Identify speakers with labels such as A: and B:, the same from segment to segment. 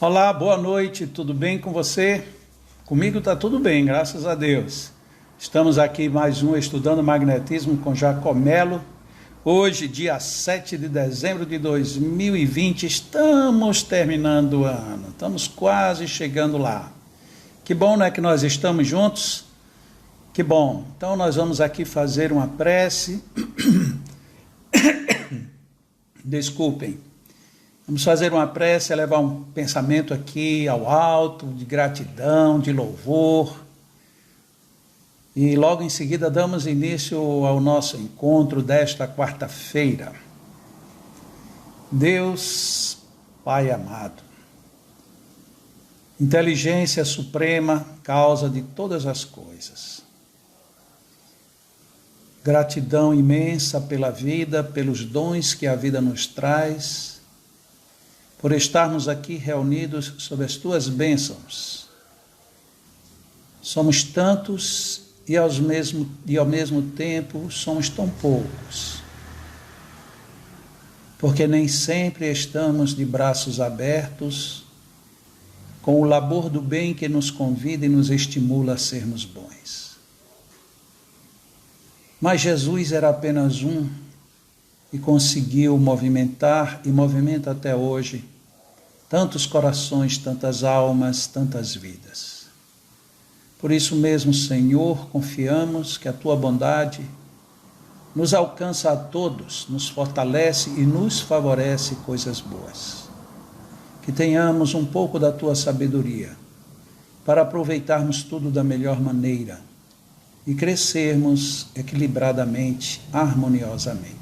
A: Olá, boa noite, tudo bem com você? Comigo está tudo bem, graças a Deus. Estamos aqui mais estudando magnetismo com Jacomelo. Hoje, dia 7 de dezembro de 2020, estamos terminando o ano, estamos quase chegando lá. Que bom, né, que nós estamos juntos? Que bom. Então nós vamos aqui fazer uma prece. Desculpem. Vamos fazer uma prece, levar um pensamento aqui ao alto, de gratidão, de louvor. E logo em seguida damos início ao nosso encontro desta quarta-feira. Deus, Pai amado, inteligência suprema, causa de todas as coisas. Gratidão imensa pela vida, pelos dons que a vida nos traz, por estarmos aqui reunidos sob as tuas bênçãos. Somos tantos e ao mesmo tempo somos tão poucos, porque nem sempre estamos de braços abertos com o labor do bem que nos convida e nos estimula a sermos bons. Mas Jesus era apenas um e conseguiu movimentar e movimenta até hoje tantos corações, tantas almas, tantas vidas. Por isso mesmo, Senhor, confiamos que a tua bondade nos alcança a todos, nos fortalece e nos favorece coisas boas. Que tenhamos um pouco da tua sabedoria para aproveitarmos tudo da melhor maneira e crescermos equilibradamente, harmoniosamente.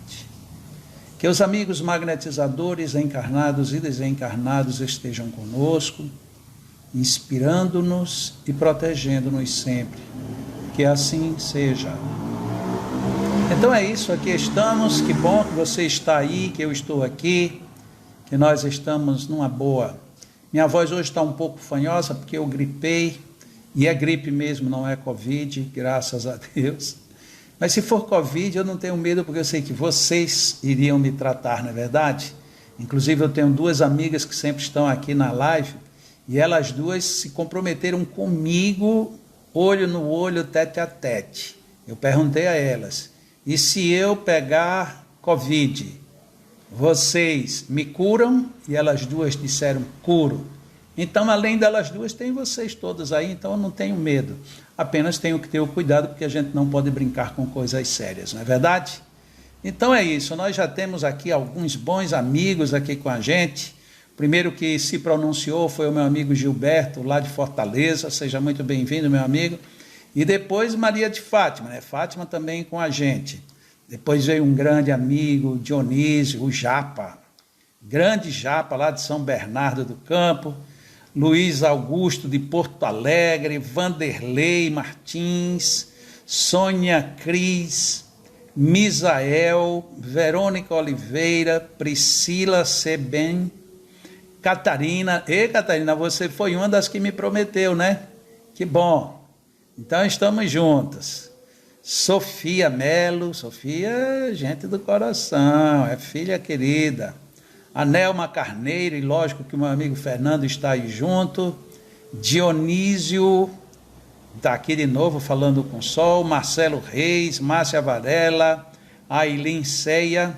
A: Que os amigos magnetizadores encarnados e desencarnados estejam conosco, inspirando-nos e protegendo-nos sempre. Que assim seja. Então é isso, aqui estamos. Que bom que você está aí, que eu estou aqui, que nós estamos numa boa. Minha voz hoje está um pouco fanhosa porque eu gripei, e é gripe mesmo, não é Covid, graças a Deus. Mas se for Covid, eu não tenho medo, porque eu sei que vocês iriam me tratar, não é verdade? Inclusive, eu tenho duas amigas que sempre estão aqui na live, e elas duas se comprometeram comigo, olho no olho, tete a tete. Eu perguntei a elas, e se eu pegar Covid, vocês me curam? E elas duas disseram, curo. Então, além delas duas, tem vocês todas aí, então eu não tenho medo. Apenas tenho que ter o cuidado, porque a gente não pode brincar com coisas sérias, não é verdade? Então é isso, nós já temos aqui alguns bons amigos aqui com a gente. O primeiro que se pronunciou foi o meu amigo Gilberto, lá de Fortaleza. Seja muito bem-vindo, meu amigo. E depois Maria de Fátima, né? Fátima também com a gente. Depois veio um grande amigo, Dionísio, o Japa. Grande Japa, lá de São Bernardo do Campo. Luiz Augusto de Porto Alegre, Vanderlei Martins, Sônia Cris, Misael, Verônica Oliveira, Priscila Seben, Catarina. E Catarina, você foi uma das que me prometeu, né? Que bom. Então estamos juntas. Sofia Melo, Sofia é gente do coração, é filha querida. A Nelma Carneiro, e lógico que o meu amigo Fernando está aí junto. Dionísio, está aqui de novo falando com o Sol. Marcelo Reis, Márcia Varela, Ailin Ceia,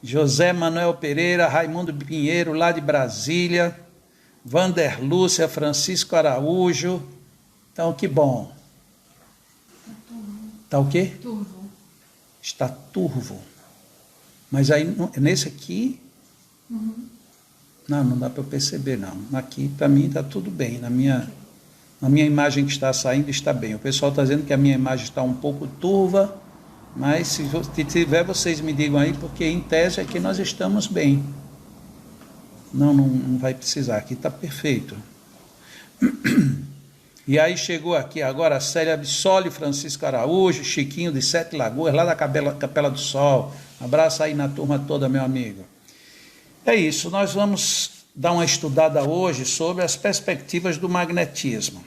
A: José Manuel Pereira, Raimundo Pinheiro, lá de Brasília, Vander Lúcia, Francisco Araújo. Então, que bom. Está o quê?
B: Turvo.
A: Está turvo. Mas aí, nesse aqui... Não dá para eu perceber, não. Aqui, para mim, está tudo bem. Na minha imagem que está saindo, está bem. O pessoal está dizendo que a minha imagem está um pouco turva, mas se tiver, vocês me digam aí, porque em tese aqui nós estamos bem. Não vai precisar. Aqui está perfeito. E aí chegou aqui agora a Célia Bissoli, Francisco Araújo, Chiquinho de Sete Lagoas, lá da Capela do Sol. Abraço aí na turma toda, meu amigo. É isso, nós vamos dar uma estudada hoje sobre as perspectivas do magnetismo.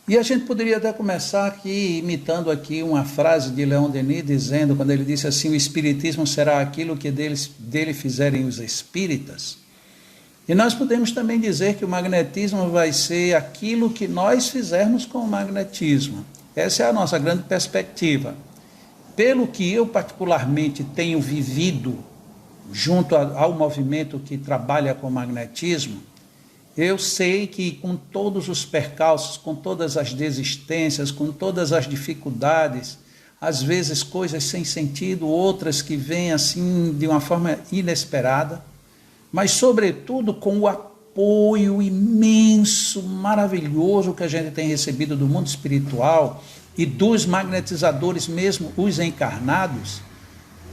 A: E a gente poderia até começar aqui, imitando aqui uma frase de Leon Denis, dizendo, quando ele disse assim, o espiritismo será aquilo que dele fizerem os espíritas. E nós podemos também dizer que o magnetismo vai ser aquilo que nós fizermos com o magnetismo. Essa é a nossa grande perspectiva. Pelo que eu particularmente tenho vivido junto ao movimento que trabalha com o magnetismo, eu sei que com todos os percalços, com todas as desistências, com todas as dificuldades, às vezes coisas sem sentido, outras que vêm assim de uma forma inesperada, mas sobretudo com o apoio imenso, maravilhoso que a gente tem recebido do mundo espiritual e dos magnetizadores mesmo, os encarnados,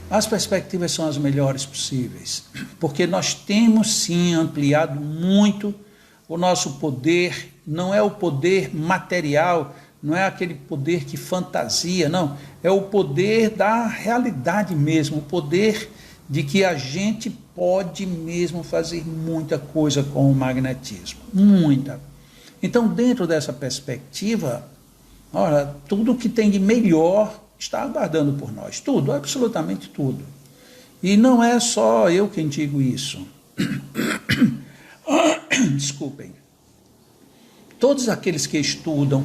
A: as perspectivas são as melhores possíveis, porque nós temos sim ampliado muito o nosso poder. Não é o poder material, não é aquele poder que fantasia, não, é o poder da realidade mesmo, o poder de que a gente pode mesmo fazer muita coisa com o magnetismo, muita. Então, dentro dessa perspectiva, olha, tudo que tem de melhor está aguardando por nós, tudo, absolutamente tudo. E não é só eu quem digo isso. Desculpem. Todos aqueles que estudam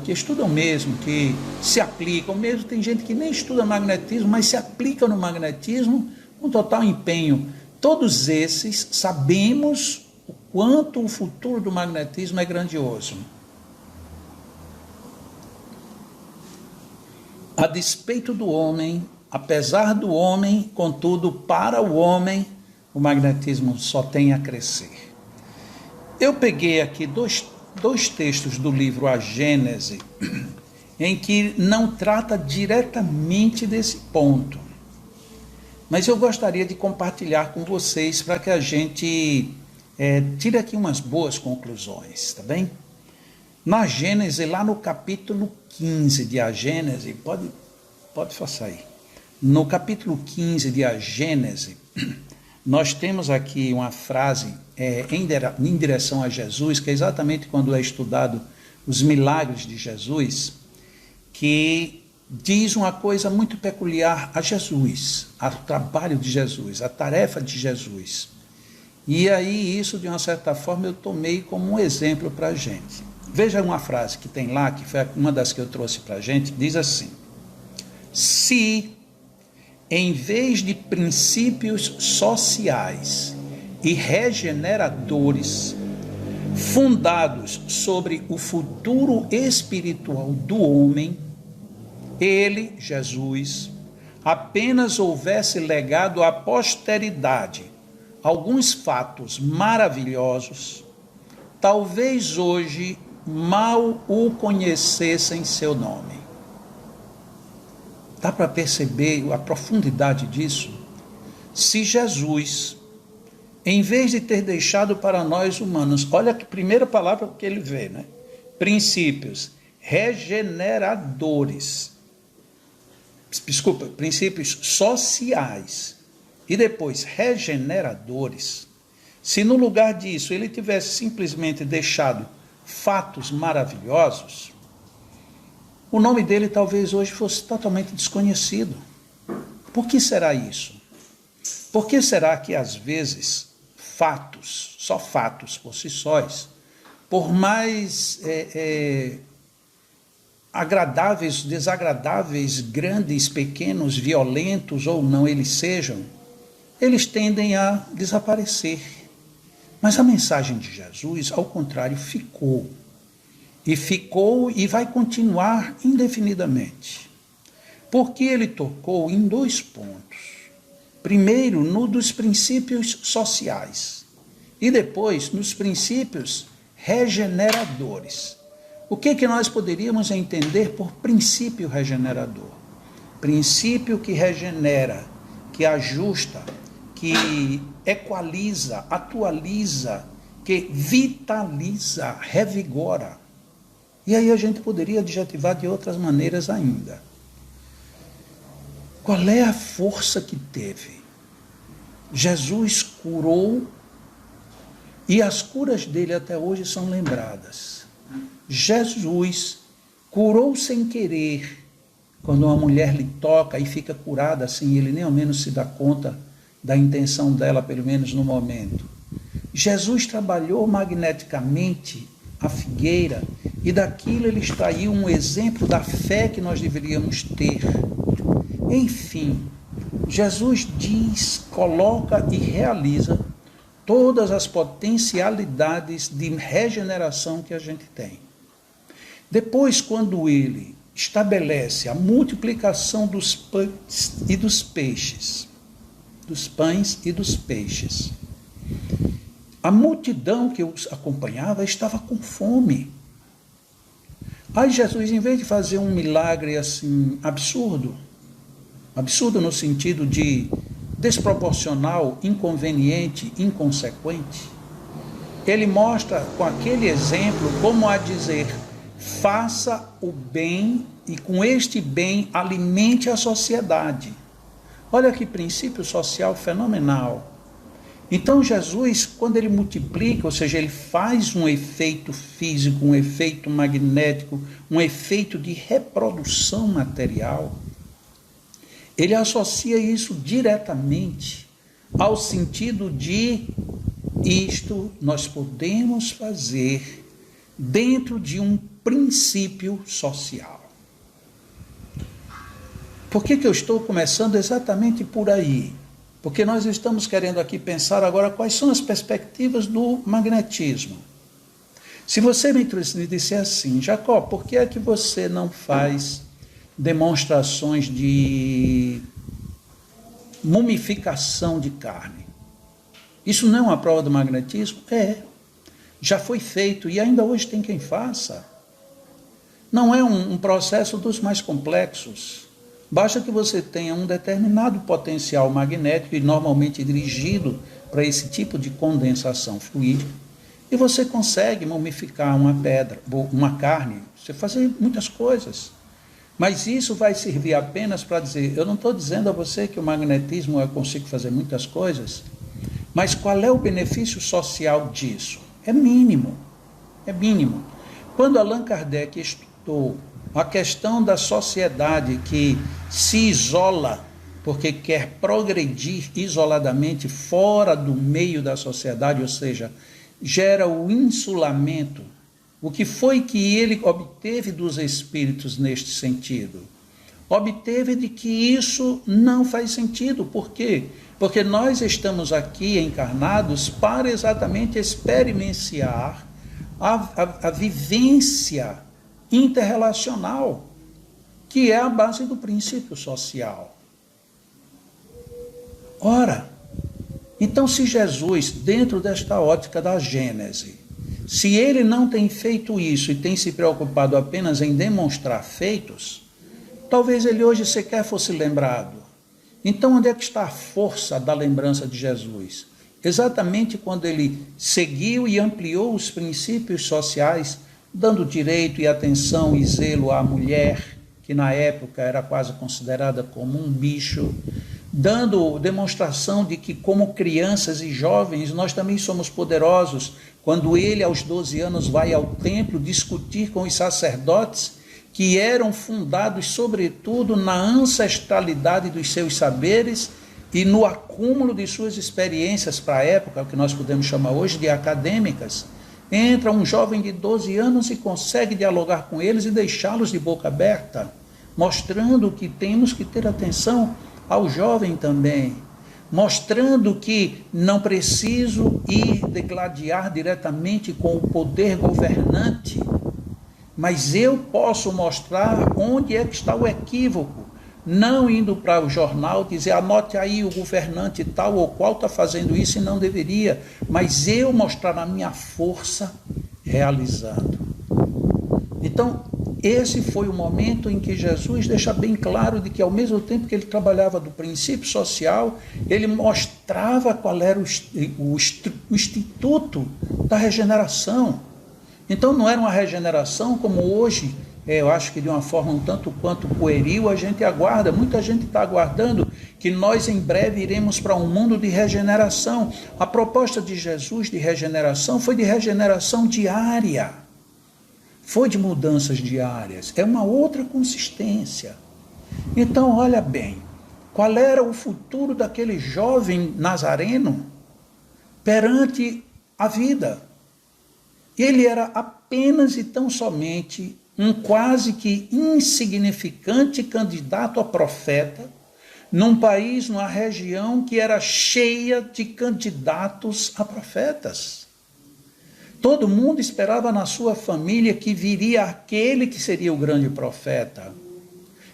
A: mesmo, que se aplicam, mesmo tem gente que nem estuda magnetismo, mas se aplica no magnetismo com total empenho. Todos esses sabemos o quanto o futuro do magnetismo é grandioso. A despeito do homem, apesar do homem, contudo, para o homem, o magnetismo só tem a crescer. Eu peguei aqui dois textos do livro A Gênese, em que não trata diretamente desse ponto, mas eu gostaria de compartilhar com vocês para que a gente tire aqui umas boas conclusões, tá bem? Na Gênese, lá no capítulo 15 de A Gênese, pode passar aí. No capítulo 15 de A Gênese, nós temos aqui uma frase em direção a Jesus, que é exatamente quando é estudado os milagres de Jesus, que diz uma coisa muito peculiar a Jesus, ao trabalho de Jesus, a tarefa de Jesus. E aí isso, de uma certa forma, eu tomei como um exemplo para a gente. Veja uma frase que tem lá, que foi uma das que eu trouxe para a gente, diz assim: se, em vez de princípios sociais e regeneradores, fundados sobre o futuro espiritual do homem, ele, Jesus, apenas houvesse legado à posteridade alguns fatos maravilhosos, talvez hoje mal o conhecessem seu nome. Dá para perceber a profundidade disso? Se Jesus, em vez de ter deixado para nós humanos, olha que primeira palavra que ele vê, né? Princípios regeneradores. Desculpa, princípios sociais. E depois regeneradores. Se no lugar disso ele tivesse simplesmente deixado fatos maravilhosos, o nome dele talvez hoje fosse totalmente desconhecido. Por que será isso? Por que será que às vezes fatos, só fatos por si sós, por mais agradáveis, desagradáveis, grandes, pequenos, violentos ou não eles sejam, eles tendem a desaparecer? Mas a mensagem de Jesus, ao contrário, ficou e vai continuar indefinidamente. Porque ele tocou em dois pontos. Primeiro, no dos princípios sociais e depois nos princípios regeneradores. O que nós poderíamos entender por princípio regenerador? Princípio que regenera, que ajusta, que equaliza, atualiza, que vitaliza, revigora. E aí a gente poderia adjetivar de outras maneiras ainda. Qual é a força que teve? Jesus curou e as curas dele até hoje são lembradas. Jesus curou sem querer. Quando uma mulher lhe toca e fica curada assim, ele nem ao menos se dá conta da intenção dela, pelo menos no momento. Jesus trabalhou magneticamente a figueira e daquilo ele extraiu um exemplo da fé que nós deveríamos ter. Enfim, Jesus diz, coloca e realiza todas as potencialidades de regeneração que a gente tem. Depois, quando ele estabelece a multiplicação dos pães e dos peixes, a multidão que os acompanhava estava com fome. Aí Jesus, em vez de fazer um milagre assim absurdo no sentido de desproporcional, inconveniente, inconsequente, ele mostra com aquele exemplo como a dizer, faça o bem e com este bem alimente a sociedade. Olha que princípio social fenomenal. Então Jesus, quando ele multiplica, ou seja, ele faz um efeito físico, um efeito magnético, um efeito de reprodução material, ele associa isso diretamente ao sentido de isto nós podemos fazer dentro de um princípio social. Por que eu estou começando exatamente por aí? Porque nós estamos querendo aqui pensar agora quais são as perspectivas do magnetismo. Se você me disser assim, Jacó, por que é que você não faz demonstrações de mumificação de carne? Isso não é uma prova do magnetismo? É. Já foi feito e ainda hoje tem quem faça. Não é um processo dos mais complexos. Basta que você tenha um determinado potencial magnético e normalmente dirigido para esse tipo de condensação fluídica e você consegue mumificar uma pedra, uma carne, você fazer muitas coisas. Mas isso vai servir apenas para dizer, eu não estou dizendo a você que o magnetismo eu consigo fazer muitas coisas, mas qual é o benefício social disso? É mínimo, é mínimo. Quando Allan Kardec estudou a questão da sociedade que se isola porque quer progredir isoladamente fora do meio da sociedade, ou seja, gera o insulamento. O que foi que ele obteve dos espíritos neste sentido? Obteve de que isso não faz sentido. Por quê? Porque nós estamos aqui encarnados para exatamente experienciar a vivência interrelacional, que é a base do princípio social. Ora, então se Jesus, dentro desta ótica da Gênese, se ele não tem feito isso e tem se preocupado apenas em demonstrar feitos, talvez ele hoje sequer fosse lembrado. Então onde é que está a força da lembrança de Jesus? Exatamente quando ele seguiu e ampliou os princípios sociais, dando direito e atenção e zelo à mulher, que na época era quase considerada como um bicho, dando demonstração de que como crianças e jovens nós também somos poderosos, quando ele aos 12 anos vai ao templo discutir com os sacerdotes, que eram fundados sobretudo na ancestralidade dos seus saberes e no acúmulo de suas experiências para a época, o que nós podemos chamar hoje de acadêmicas. Entra um jovem de 12 anos e consegue dialogar com eles e deixá-los de boca aberta, mostrando que temos que ter atenção ao jovem também, mostrando que não preciso ir degladiar diretamente com o poder governante, mas eu posso mostrar onde é que está o equívoco, não indo para o jornal dizer, anote aí o governante tal ou qual está fazendo isso e não deveria, mas eu mostrar a minha força realizando. Então, esse foi o momento em que Jesus deixa bem claro de que ao mesmo tempo que ele trabalhava do princípio social, ele mostrava qual era o instituto da regeneração. Então não era uma regeneração como hoje, eu acho que de uma forma um tanto quanto pueril a gente aguarda, muita gente está aguardando que nós em breve iremos para um mundo de regeneração. A proposta de Jesus de regeneração foi de regeneração diária, foi de mudanças diárias, é uma outra consistência. Então olha bem, qual era o futuro daquele jovem nazareno perante a vida. Ele era apenas e tão somente um quase que insignificante candidato a profeta, num país, numa região que era cheia de candidatos a profetas. Todo mundo esperava na sua família que viria aquele que seria o grande profeta.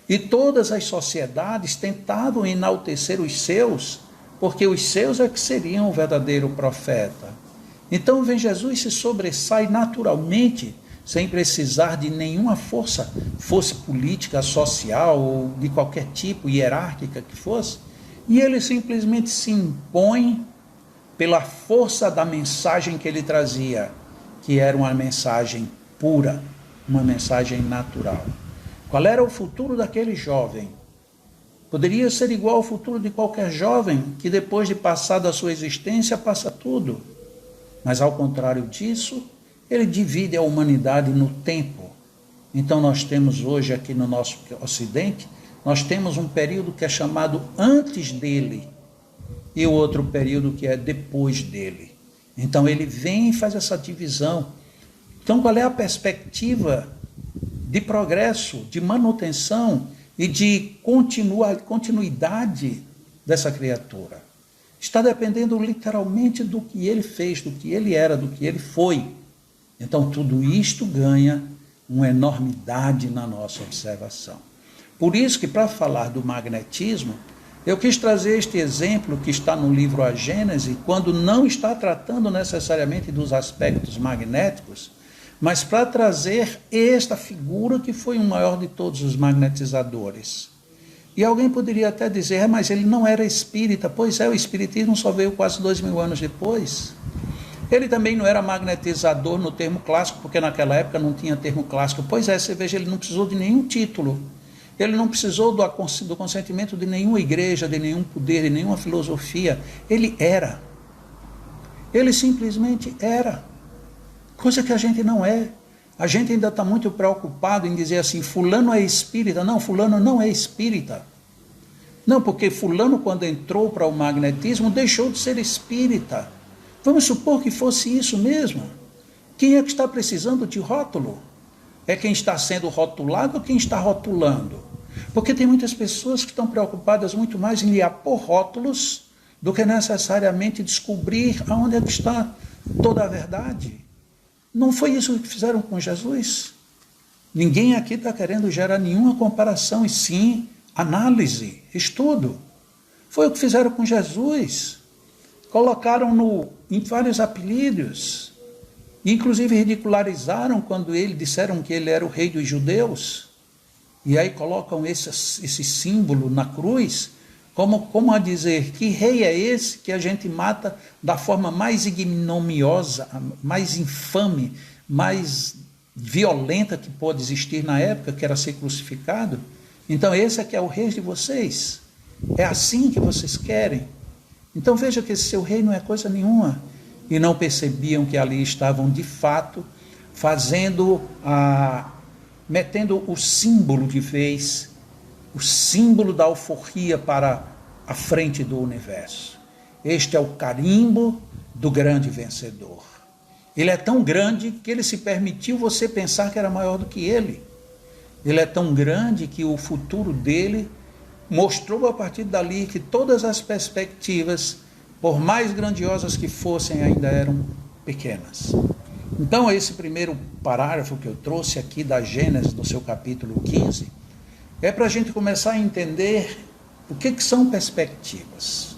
A: E todas as sociedades tentavam enaltecer os seus, porque os seus é que seriam o verdadeiro profeta. Então vem Jesus se sobressai naturalmente, sem precisar de nenhuma força, fosse política, social ou de qualquer tipo, hierárquica que fosse, e ele simplesmente se impõe pela força da mensagem que ele trazia, que era uma mensagem pura, uma mensagem natural. Qual era o futuro daquele jovem? Poderia ser igual ao futuro de qualquer jovem, que depois de passar da sua existência, passa tudo. Mas ao contrário disso, ele divide a humanidade no tempo. Então nós temos hoje aqui no nosso Ocidente, nós temos um período que é chamado antes dele e o outro período que é depois dele. Então ele vem e faz essa divisão. Então qual é a perspectiva de progresso, de manutenção e de continuidade dessa criatura? Está dependendo literalmente do que ele fez, do que ele era, do que ele foi. Então tudo isto ganha uma enormidade na nossa observação. Por isso que, para falar do magnetismo, eu quis trazer este exemplo que está no livro A Gênese, quando não está tratando necessariamente dos aspectos magnéticos, mas para trazer esta figura que foi o maior de todos os magnetizadores. E alguém poderia até dizer, mas ele não era espírita. Pois é, o espiritismo só veio quase 2000 anos depois. Ele também não era magnetizador no termo clássico, porque naquela época não tinha termo clássico. Pois é, você veja, ele não precisou de nenhum título. Ele não precisou do consentimento de nenhuma igreja, de nenhum poder, de nenhuma filosofia. Ele era. Ele simplesmente era. Coisa que a gente não é. A gente ainda está muito preocupado em dizer assim, fulano é espírita. Não, fulano não é espírita. Não, porque fulano, quando entrou para o magnetismo, deixou de ser espírita. Vamos supor que fosse isso mesmo. Quem é que está precisando de rótulo? É quem está sendo rotulado ou quem está rotulando? Porque tem muitas pessoas que estão preocupadas muito mais em lhe apor rótulos do que necessariamente descobrir aonde é que está toda a verdade. Não foi isso que fizeram com Jesus? Ninguém aqui está querendo gerar nenhuma comparação, e sim análise, estudo. Foi o que fizeram com Jesus. Colocaram-no em vários apelidos, inclusive ridicularizaram quando disseram que ele era o rei dos judeus, e aí colocam esse símbolo na cruz, como a dizer, que rei é esse que a gente mata da forma mais ignominiosa, mais infame, mais violenta que pode existir na época, que era ser crucificado? Então esse é que é o rei de vocês? É assim que vocês querem? Então veja que esse seu rei não é coisa nenhuma. E não percebiam que ali estavam de fato metendo o símbolo que fez, o símbolo da alforria para a frente do universo. Este é o carimbo do grande vencedor. Ele é tão grande que ele se permitiu você pensar que era maior do que ele. Ele é tão grande que o futuro dele mostrou a partir dali que todas as perspectivas, por mais grandiosas que fossem, ainda eram pequenas. Então, esse primeiro parágrafo que eu trouxe aqui da Gênesis, no seu capítulo 15, é para a gente começar a entender o que são perspectivas.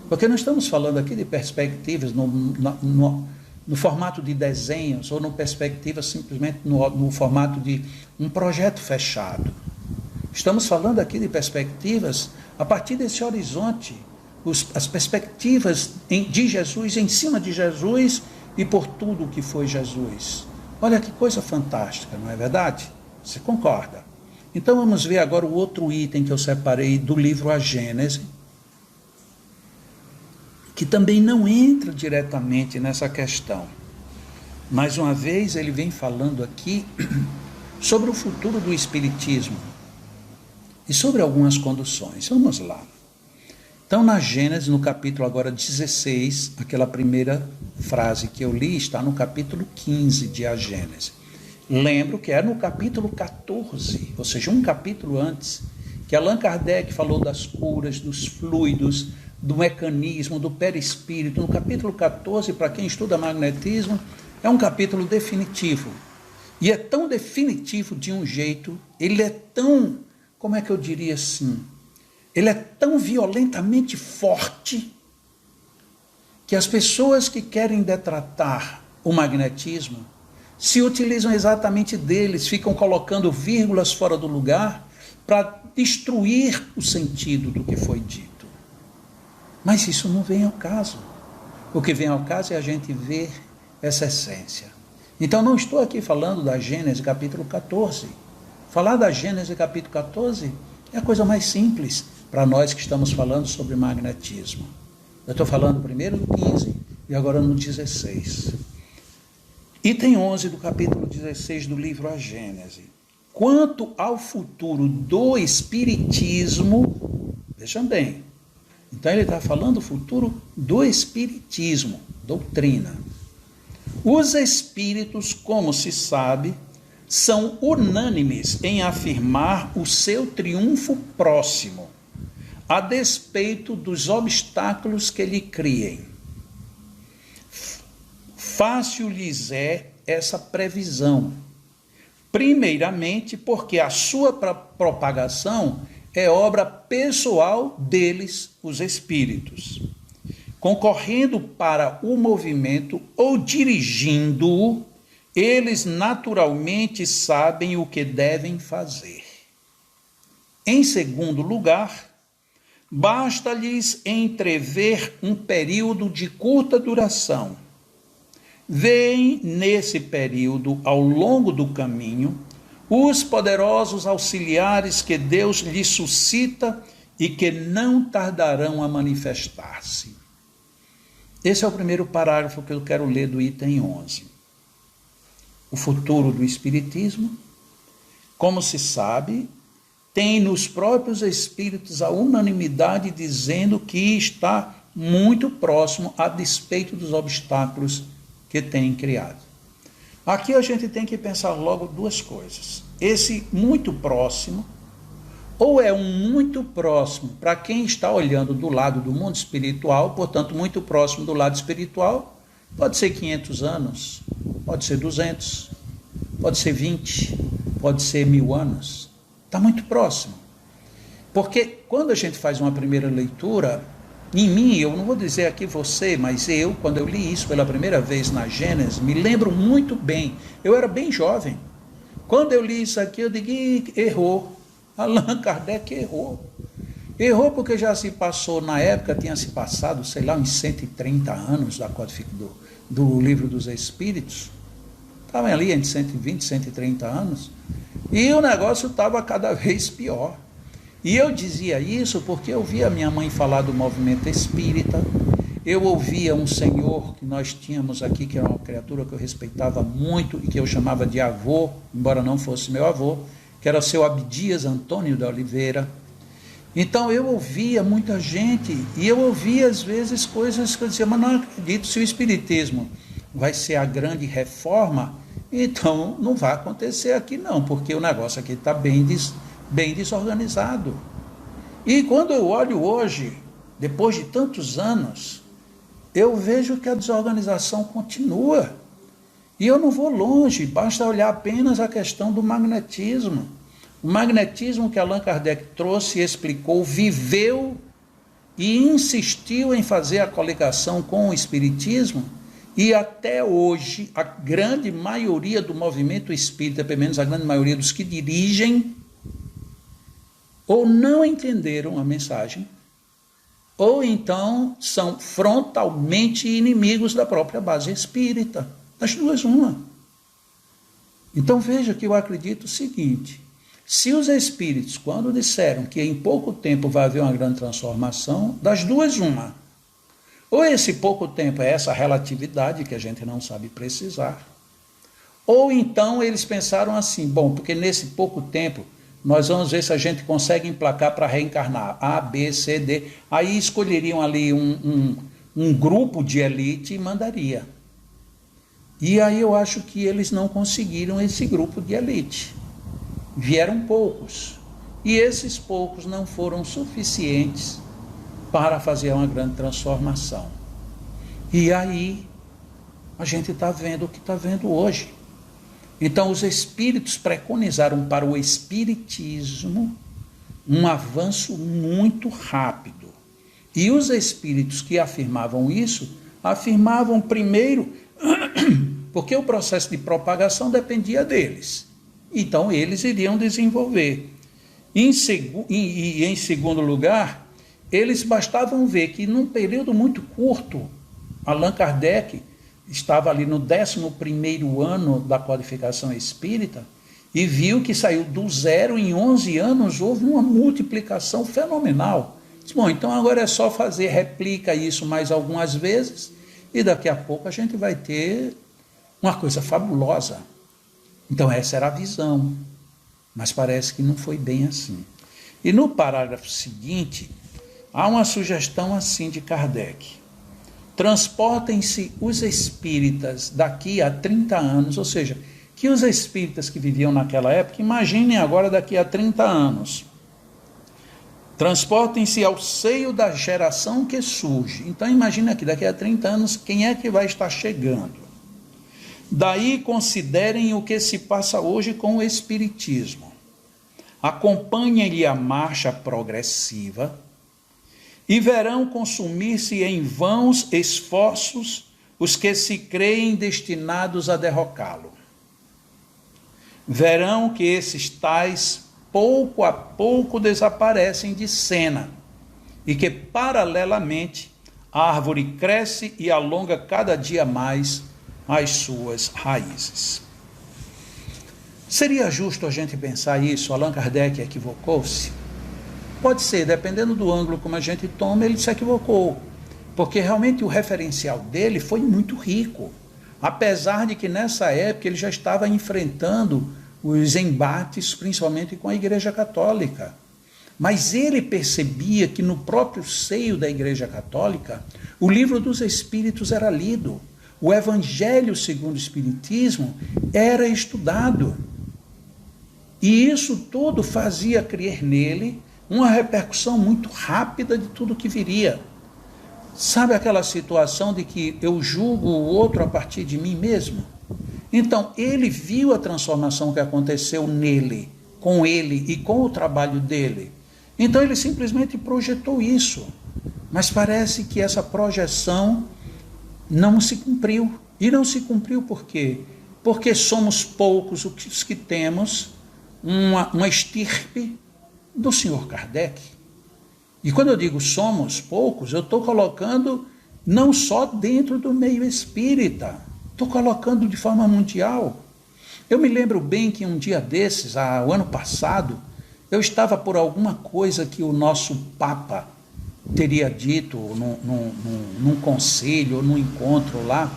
A: Porque não estamos falando aqui de perspectivas no formato de desenhos, ou no perspectiva simplesmente no formato de um projeto fechado. Estamos falando aqui de perspectivas a partir desse horizonte, as perspectivas de Jesus, em cima de Jesus e por tudo o que foi Jesus. Olha que coisa fantástica, não é verdade? Você concorda? Então vamos ver agora o outro item que eu separei do livro A Gênese, que também não entra diretamente nessa questão. Mais uma vez ele vem falando aqui sobre o futuro do Espiritismo e sobre algumas conduções. Vamos lá. Então, na Gênesis, no capítulo agora 16, aquela primeira frase que eu li está no capítulo 15 de A Gênesis. Lembro que é no capítulo 14, ou seja, um capítulo antes, que Allan Kardec falou das curas, dos fluidos, do mecanismo, do perispírito. No capítulo 14, para quem estuda magnetismo, é um capítulo definitivo. E é tão definitivo de um jeito, ele é tão, como é que eu diria assim, ele é tão violentamente forte que as pessoas que querem detratar o magnetismo se utilizam exatamente deles, ficam colocando vírgulas fora do lugar para destruir o sentido do que foi dito. Mas isso não vem ao caso. O que vem ao caso é a gente ver essa essência. Então não estou aqui falando da Gênesis capítulo 14. Falar da Gênesis capítulo 14 é a coisa mais simples para nós que estamos falando sobre magnetismo. Eu estou falando primeiro do 15 e agora no 16. Item 11 do capítulo 16 do livro A Gênese. Quanto ao futuro do Espiritismo, vejam bem, então ele está falando do futuro do Espiritismo, doutrina. Os espíritos, como se sabe, são unânimes em afirmar o seu triunfo próximo, a despeito dos obstáculos que lhe criem. Fácil lhes é essa previsão, primeiramente porque a sua propagação é obra pessoal deles, os espíritos, concorrendo para o movimento ou dirigindo-o, eles naturalmente sabem o que devem fazer. Em segundo lugar, basta-lhes entrever um período de curta duração. Veem nesse período, ao longo do caminho, os poderosos auxiliares que Deus lhes suscita e que não tardarão a manifestar-se. Esse é o primeiro parágrafo que eu quero ler do item 11. O futuro do Espiritismo, como se sabe, tem nos próprios espíritos a unanimidade dizendo que está muito próximo a despeito dos obstáculos que tem criado. Aqui a gente tem que pensar logo duas coisas. Esse muito próximo, ou é um muito próximo para quem está olhando do lado do mundo espiritual, portanto, muito próximo do lado espiritual, pode ser 500 anos, pode ser 200, pode ser 20, pode ser 1000 anos. Está muito próximo. Porque quando a gente faz uma primeira leitura, em mim, eu não vou dizer aqui você, mas eu, quando eu li isso pela primeira vez na Gênesis, me lembro muito bem. Eu era bem jovem. Quando eu li isso aqui, eu digo, errou. Allan Kardec errou. Errou porque já se passou, na época, tinha se passado, sei lá, uns 130 anos do Livro dos Espíritos. Estavam ali entre 120 e 130 anos. E o negócio estava cada vez pior. E eu dizia isso porque eu via minha mãe falar do movimento espírita, eu ouvia um senhor que nós tínhamos aqui, que era uma criatura que eu respeitava muito e que eu chamava de avô, embora não fosse meu avô, que era o seu Abdias Antônio de Oliveira. Então eu ouvia muita gente, e eu ouvia às vezes coisas que eu dizia, mas não acredito, se o Espiritismo vai ser a grande reforma, então não vai acontecer aqui não, porque o negócio aqui está bem desorganizado. E quando eu olho hoje, depois de tantos anos, eu vejo que a desorganização continua. E eu não vou longe, basta olhar apenas a questão do magnetismo. O magnetismo que Allan Kardec trouxe e explicou, viveu e insistiu em fazer a coligação com o Espiritismo, e até hoje a grande maioria do movimento espírita, pelo menos a grande maioria dos que dirigem, ou não entenderam a mensagem, ou então são frontalmente inimigos da própria base espírita. Das duas, uma. Então veja que eu acredito o seguinte, se os espíritos, quando disseram que em pouco tempo vai haver uma grande transformação, das duas, uma. Ou esse pouco tempo é essa relatividade que a gente não sabe precisar, ou então eles pensaram assim, bom, porque nesse pouco tempo nós vamos ver se a gente consegue emplacar para reencarnar, A, B, C, D. Aí escolheriam ali um grupo de elite e mandaria. E aí eu acho que eles não conseguiram esse grupo de elite. Vieram poucos. E esses poucos não foram suficientes para fazer uma grande transformação. E aí a gente está vendo o que está vendo hoje. Então os espíritos preconizaram para o espiritismo um avanço muito rápido. E os espíritos que afirmavam isso, afirmavam primeiro porque o processo de propagação dependia deles. Então eles iriam desenvolver. E em segundo lugar, eles bastavam ver que num período muito curto, Allan Kardec estava ali no 11º ano da codificação espírita e viu que saiu do zero em 11 anos, houve uma multiplicação fenomenal. Bom, então agora é só fazer, replica isso mais algumas vezes e daqui a pouco a gente vai ter uma coisa fabulosa. Então essa era a visão, mas parece que não foi bem assim. E no parágrafo seguinte, há uma sugestão assim de Kardec. Transportem-se os espíritas daqui a 30 anos, ou seja, que os espíritas que viviam naquela época, imaginem agora daqui a 30 anos. Transportem-se ao seio da geração que surge. Então imagine aqui, daqui a 30 anos, quem é que vai estar chegando? Daí considerem o que se passa hoje com o espiritismo. Acompanhem-lhe a marcha progressiva e verão consumir-se em vãos esforços os que se creem destinados a derrocá-lo. Verão que esses tais pouco a pouco desaparecem de cena e que paralelamente a árvore cresce e alonga cada dia mais as suas raízes. Seria justo a gente pensar isso? Allan Kardec equivocou-se? Pode ser, dependendo do ângulo como a gente toma, ele se equivocou, porque realmente o referencial dele foi muito rico, apesar de que nessa época ele já estava enfrentando os embates, principalmente com a Igreja Católica. Mas ele percebia que no próprio seio da Igreja Católica, o livro dos Espíritos era lido, o Evangelho segundo o Espiritismo era estudado. E isso tudo fazia crer nele uma repercussão muito rápida de tudo que viria. Sabe aquela situação de que eu julgo o outro a partir de mim mesmo? Então, ele viu a transformação que aconteceu nele, com ele e com o trabalho dele. Então, ele simplesmente projetou isso. Mas parece que essa projeção não se cumpriu. E não se cumpriu por quê? Porque somos poucos os que temos uma estirpe do senhor Kardec. E quando eu digo somos poucos, eu estou colocando não só dentro do meio espírita, estou colocando de forma mundial. Eu me lembro bem que um dia desses, o ano passado, eu estava por alguma coisa que o nosso Papa teria dito num conselho ou num encontro lá,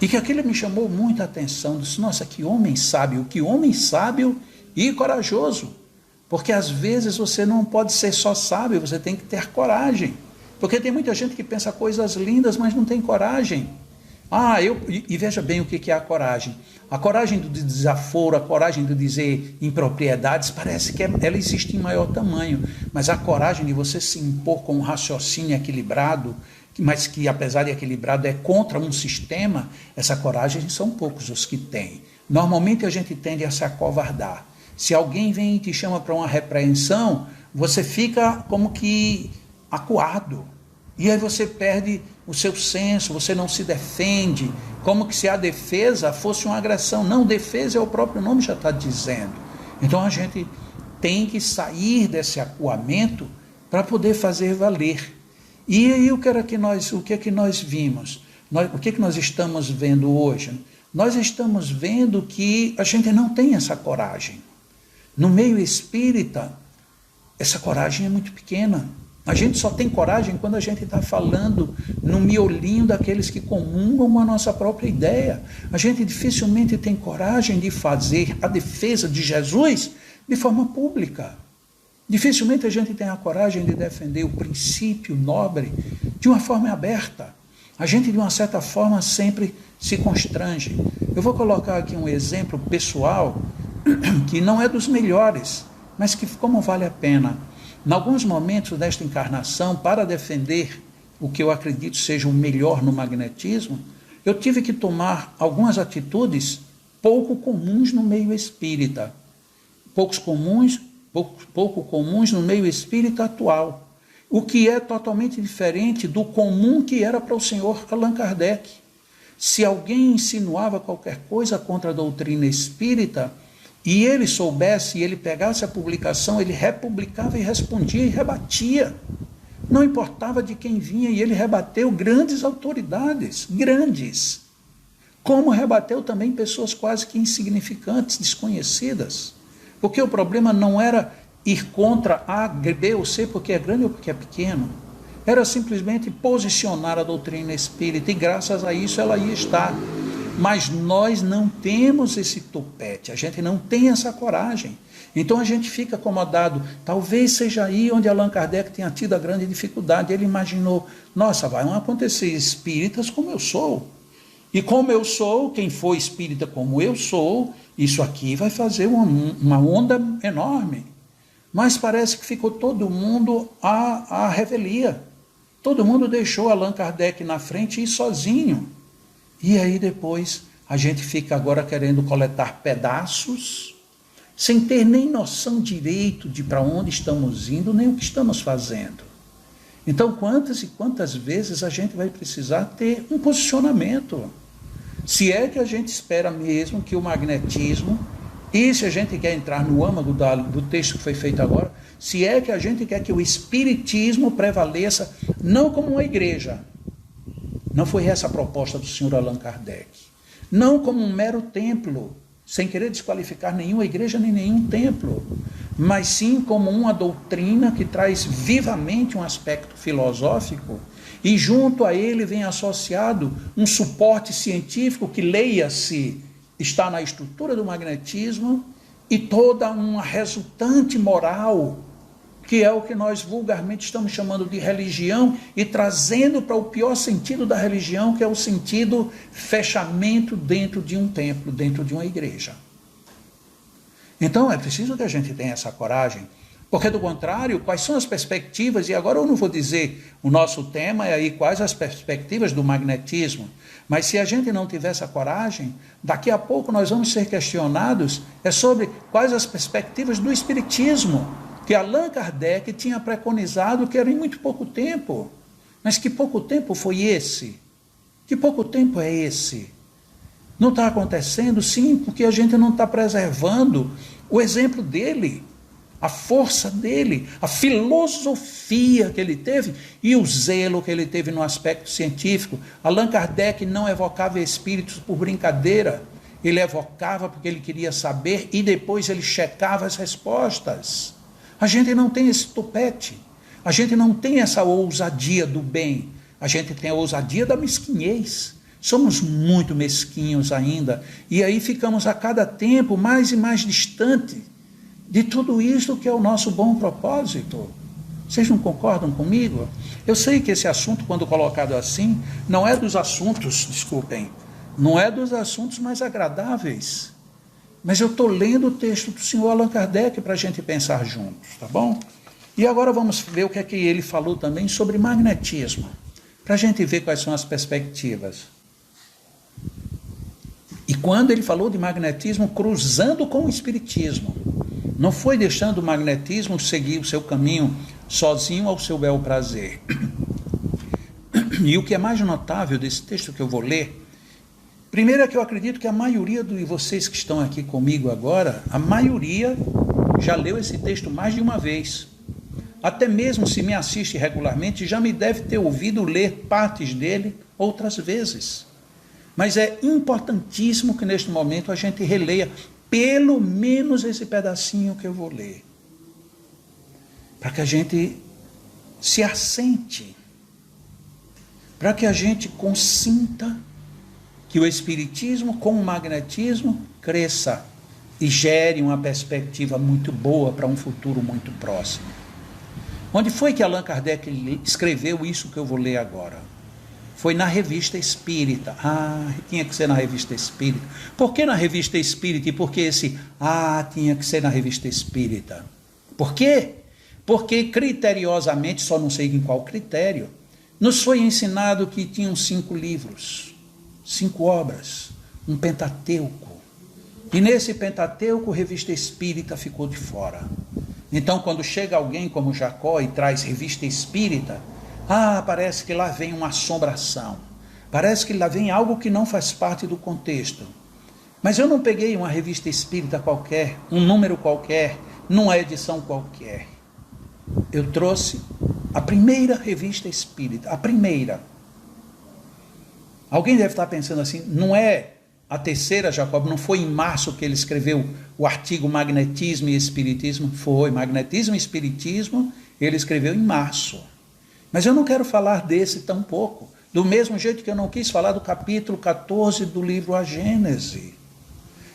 A: e que aquilo me chamou muita atenção. Disse, nossa, que homem sábio e corajoso. Porque às vezes você não pode ser só sábio, você tem que ter coragem. Porque tem muita gente que pensa coisas lindas, mas não tem coragem. E veja bem o que é a coragem. A coragem do desaforo, a coragem de dizer impropriedades, parece que ela existe em maior tamanho. Mas a coragem de você se impor com um raciocínio equilibrado, mas que apesar de equilibrado é contra um sistema, essa coragem são poucos os que têm. Normalmente a gente tende a se acovardar. Se alguém vem e te chama para uma repreensão, você fica como que acuado. E aí você perde o seu senso, você não se defende, como que se a defesa fosse uma agressão. Não, defesa é o próprio nome já está dizendo. Então a gente tem que sair desse acuamento para poder fazer valer. E aí o que é que nós vimos? O que nós estamos vendo hoje? Nós estamos vendo que a gente não tem essa coragem. No meio espírita, essa coragem é muito pequena. A gente só tem coragem quando a gente está falando no miolinho daqueles que comungam com a nossa própria ideia. A gente dificilmente tem coragem de fazer a defesa de Jesus de forma pública. Dificilmente a gente tem a coragem de defender o princípio nobre de uma forma aberta. A gente, de uma certa forma, sempre se constrange. Eu vou colocar aqui um exemplo pessoal, que não é dos melhores, mas que como vale a pena. Em alguns momentos desta encarnação, para defender o que eu acredito seja o melhor no magnetismo, eu tive que tomar algumas atitudes pouco comuns no meio espírita. Pouco comuns no meio espírita atual. O que é totalmente diferente do comum que era para o senhor Allan Kardec. Se alguém insinuava qualquer coisa contra a doutrina espírita, e ele soubesse, e ele pegasse a publicação, ele republicava e respondia e rebatia. Não importava de quem vinha, e ele rebateu grandes autoridades, grandes. Como rebateu também pessoas quase que insignificantes, desconhecidas. Porque o problema não era ir contra A, B ou C, porque é grande ou porque é pequeno. Era simplesmente posicionar a doutrina espírita, e graças a isso ela ia estar. Mas nós não temos esse tupete, a gente não tem essa coragem. Então a gente fica acomodado. Talvez seja aí onde Allan Kardec tenha tido a grande dificuldade. Ele imaginou, nossa, vai acontecer espíritas como eu sou. E como eu sou, quem for espírita como eu sou, isso aqui vai fazer uma onda enorme. Mas parece que ficou todo mundo à revelia. Todo mundo deixou Allan Kardec na frente e ir sozinho. E aí depois a gente fica agora querendo coletar pedaços, sem ter nem noção direito de para onde estamos indo, nem o que estamos fazendo. Então, quantas e quantas vezes a gente vai precisar ter um posicionamento? Se é que a gente espera mesmo que o magnetismo, e se a gente quer entrar no âmago do texto que foi feito agora, se é que a gente quer que o espiritismo prevaleça, não como uma igreja. Não foi essa a proposta do senhor Allan Kardec. Não como um mero templo, sem querer desqualificar nenhuma igreja nem nenhum templo, mas sim como uma doutrina que traz vivamente um aspecto filosófico, e junto a ele vem associado um suporte científico que, leia-se, está na estrutura do magnetismo, e toda uma resultante moral, que é o que nós vulgarmente estamos chamando de religião, e trazendo para o pior sentido da religião, que é o sentido fechamento dentro de um templo, dentro de uma igreja. Então é preciso que a gente tenha essa coragem, porque do contrário, quais são as perspectivas, e agora eu não vou dizer, o nosso tema é aí quais as perspectivas do magnetismo, mas se a gente não tiver essa coragem, daqui a pouco nós vamos ser questionados sobre quais as perspectivas do espiritismo, que Allan Kardec tinha preconizado que era em muito pouco tempo. Mas que pouco tempo foi esse? Que pouco tempo é esse? Não está acontecendo? Sim, porque a gente não está preservando o exemplo dele, a força dele, a filosofia que ele teve e o zelo que ele teve no aspecto científico. Allan Kardec não evocava espíritos por brincadeira, ele evocava porque ele queria saber e depois ele checava as respostas. A gente não tem esse tupete, a gente não tem essa ousadia do bem, a gente tem a ousadia da mesquinhez. Somos muito mesquinhos ainda, e aí ficamos a cada tempo mais e mais distante de tudo isso que é o nosso bom propósito. Vocês não concordam comigo? Eu sei que esse assunto, quando colocado assim, não é dos assuntos, desculpem, não é dos assuntos mais agradáveis. Mas eu estou lendo o texto do senhor Allan Kardec para a gente pensar juntos, tá bom? E agora vamos ver o que é que ele falou também sobre magnetismo, para a gente ver quais são as perspectivas. E quando ele falou de magnetismo cruzando com o espiritismo, não foi deixando o magnetismo seguir o seu caminho sozinho ao seu bel prazer. E o que é mais notável desse texto que eu vou ler, primeiro é que eu acredito que a maioria de vocês que estão aqui comigo agora, a maioria já leu esse texto mais de uma vez. Até mesmo se me assiste regularmente, já me deve ter ouvido ler partes dele outras vezes. Mas é importantíssimo que neste momento a gente releia pelo menos esse pedacinho que eu vou ler, para que a gente se assente, para que a gente consinta que o espiritismo com o magnetismo cresça, e gere uma perspectiva muito boa para um futuro muito próximo. Onde foi que Allan Kardec escreveu isso que eu vou ler agora? Foi na Revista Espírita. Tinha que ser na Revista Espírita. Por que na Revista Espírita? E por que tinha que ser na Revista Espírita? Por quê? Porque criteriosamente, só não sei em qual critério, nos foi ensinado que tinham 5 livros, 5 obras, um Pentateuco. E nesse Pentateuco, Revista Espírita ficou de fora. Então, quando chega alguém como Jacó e traz Revista Espírita, parece que lá vem uma assombração. Parece que lá vem algo que não faz parte do contexto. Mas eu não peguei uma Revista Espírita qualquer, um número qualquer, numa edição qualquer. Eu trouxe a primeira Revista Espírita, a primeira. Alguém deve estar pensando assim, não é a terceira, Jacob, não foi em março que ele escreveu o artigo Magnetismo e Espiritismo? Foi, Magnetismo e Espiritismo, ele escreveu em março. Mas eu não quero falar desse tampouco, do mesmo jeito que eu não quis falar do capítulo 14 do livro A Gênese.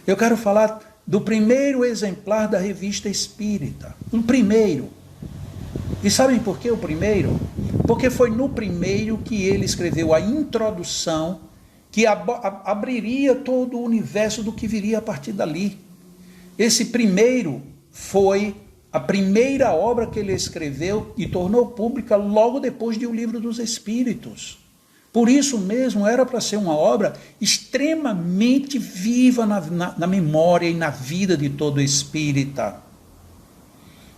A: Eu quero falar do primeiro exemplar da Revista Espírita, o primeiro. E sabem por que o primeiro? Porque foi no primeiro que ele escreveu a introdução que abriria todo o universo do que viria a partir dali. Esse primeiro foi a primeira obra que ele escreveu e tornou pública logo depois de O Livro dos Espíritos. Por isso mesmo, era para ser uma obra extremamente viva na memória e na vida de todo espírita.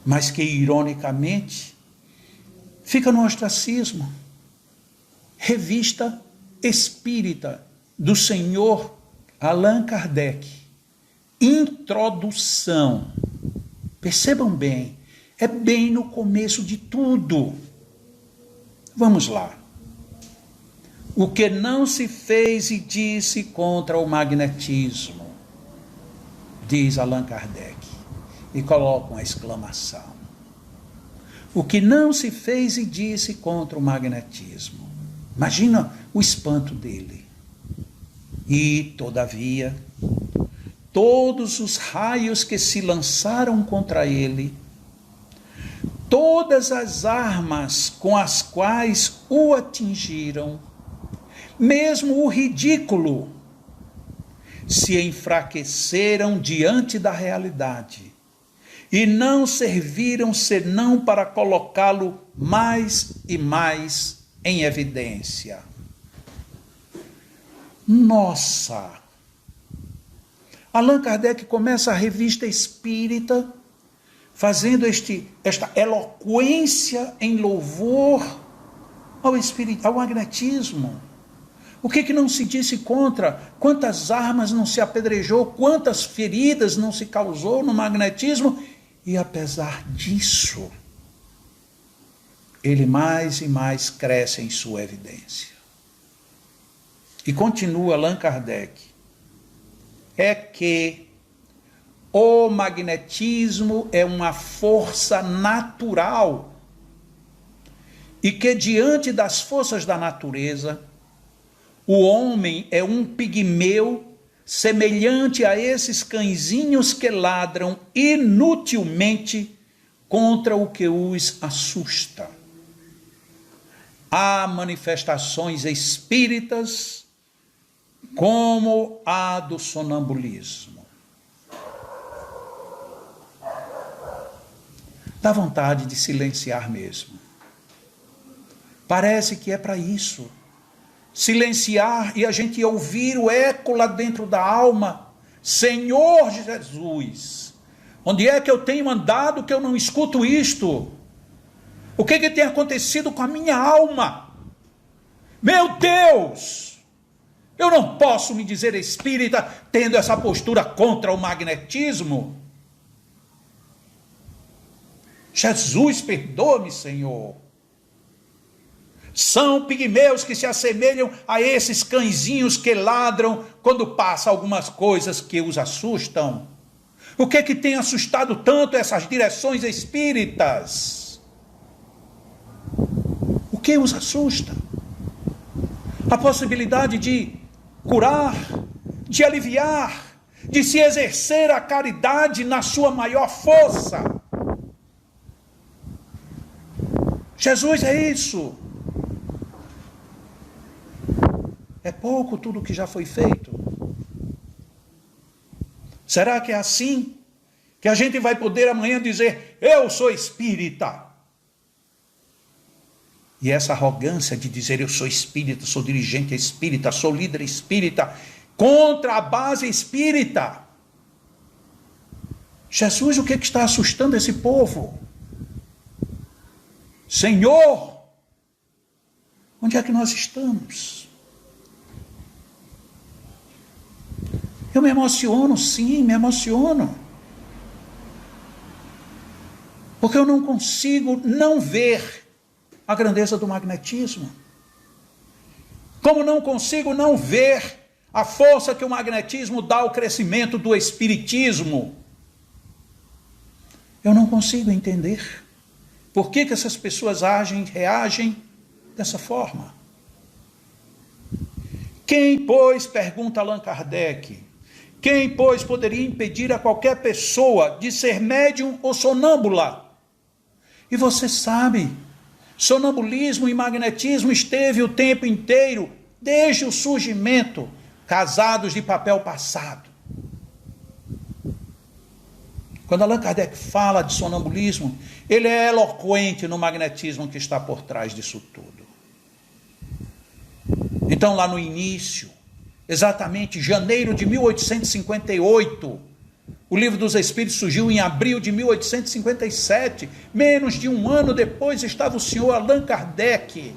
A: Mas que, ironicamente, fica no ostracismo. Revista Espírita do senhor Allan Kardec. Introdução. Percebam bem, é bem no começo de tudo. Vamos lá. O que não se fez e disse contra o magnetismo, diz Allan Kardec, e coloca uma exclamação. O que não se fez e disse contra o magnetismo. Imagina o espanto dele. E, todavia, todos os raios que se lançaram contra ele, todas as armas com as quais o atingiram, mesmo o ridículo, se enfraqueceram diante da realidade e não serviram senão para colocá-lo mais e mais em evidência. Nossa! Allan Kardec começa a Revista Espírita fazendo esta eloquência em louvor ao magnetismo. O que não se disse contra? Quantas armas não se apedrejou? Quantas feridas não se causou no magnetismo? E apesar disso, ele mais e mais cresce em sua evidência. E continua Allan Kardec. É que o magnetismo é uma força natural e que diante das forças da natureza, o homem é um pigmeu semelhante a esses cãezinhos que ladram inutilmente contra o que os assusta. Há manifestações espíritas como a do sonambulismo. Dá vontade de silenciar mesmo. Parece que é para isso. Silenciar e a gente ouvir o eco lá dentro da alma. Senhor Jesus, onde é que eu tenho andado que eu não escuto isto? O que tem acontecido com a minha alma? Meu Deus! Eu não posso me dizer espírita tendo essa postura contra o magnetismo. Jesus, perdoa-me, Senhor. São pigmeus que se assemelham a esses cãezinhos que ladram quando passa algumas coisas que os assustam. O que tem assustado tanto essas direções espíritas? O que os assusta? A possibilidade de curar, de aliviar, de se exercer a caridade na sua maior força. Jesus é isso. É pouco tudo que já foi feito. Será que é assim que a gente vai poder amanhã dizer, eu sou espírita? E essa arrogância de dizer, eu sou espírita, sou dirigente espírita, sou líder espírita, contra a base espírita. Jesus, o que está assustando esse povo? Senhor, onde é que nós estamos? Eu me emociono, sim, me emociono. Porque eu não consigo não ver a grandeza do magnetismo. Como não consigo não ver a força que o magnetismo dá ao crescimento do espiritismo. Eu não consigo entender por que essas pessoas reagem dessa forma. Quem, pois, pergunta Allan Kardec, quem, pois, poderia impedir a qualquer pessoa de ser médium ou sonâmbula? E você sabe, sonambulismo e magnetismo esteve o tempo inteiro, desde o surgimento, casados de papel passado. Quando Allan Kardec fala de sonambulismo, ele é eloquente no magnetismo que está por trás disso tudo. Então, lá no início, exatamente janeiro de 1858, o Livro dos Espíritos surgiu em abril de 1857, menos de um ano depois estava o senhor Allan Kardec,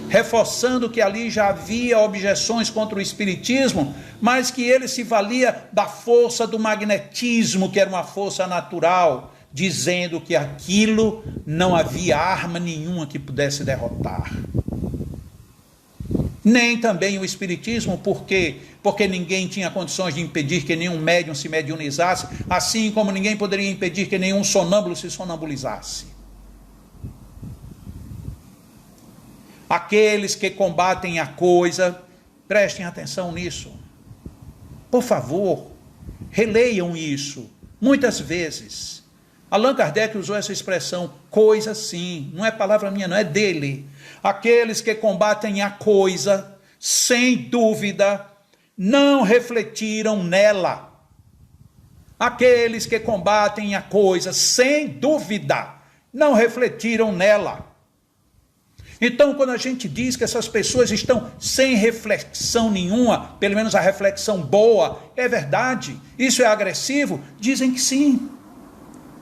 A: reforçando que ali já havia objeções contra o espiritismo, mas que ele se valia da força do magnetismo, que era uma força natural, dizendo que aquilo não havia arma nenhuma que pudesse derrotar. Nem também o espiritismo, porque ninguém tinha condições de impedir que nenhum médium se mediunizasse, assim como ninguém poderia impedir que nenhum sonâmbulo se sonambulizasse. Aqueles que combatem a coisa, prestem atenção nisso. Por favor, releiam isso. Muitas vezes, Allan Kardec usou essa expressão, coisa sim, não é palavra minha, não é dele. Aqueles que combatem a coisa, sem dúvida, não refletiram nela. Aqueles que combatem a coisa, sem dúvida, não refletiram nela. Então, quando a gente diz que essas pessoas estão sem reflexão nenhuma, pelo menos a reflexão boa, é verdade, isso é agressivo? Dizem que sim.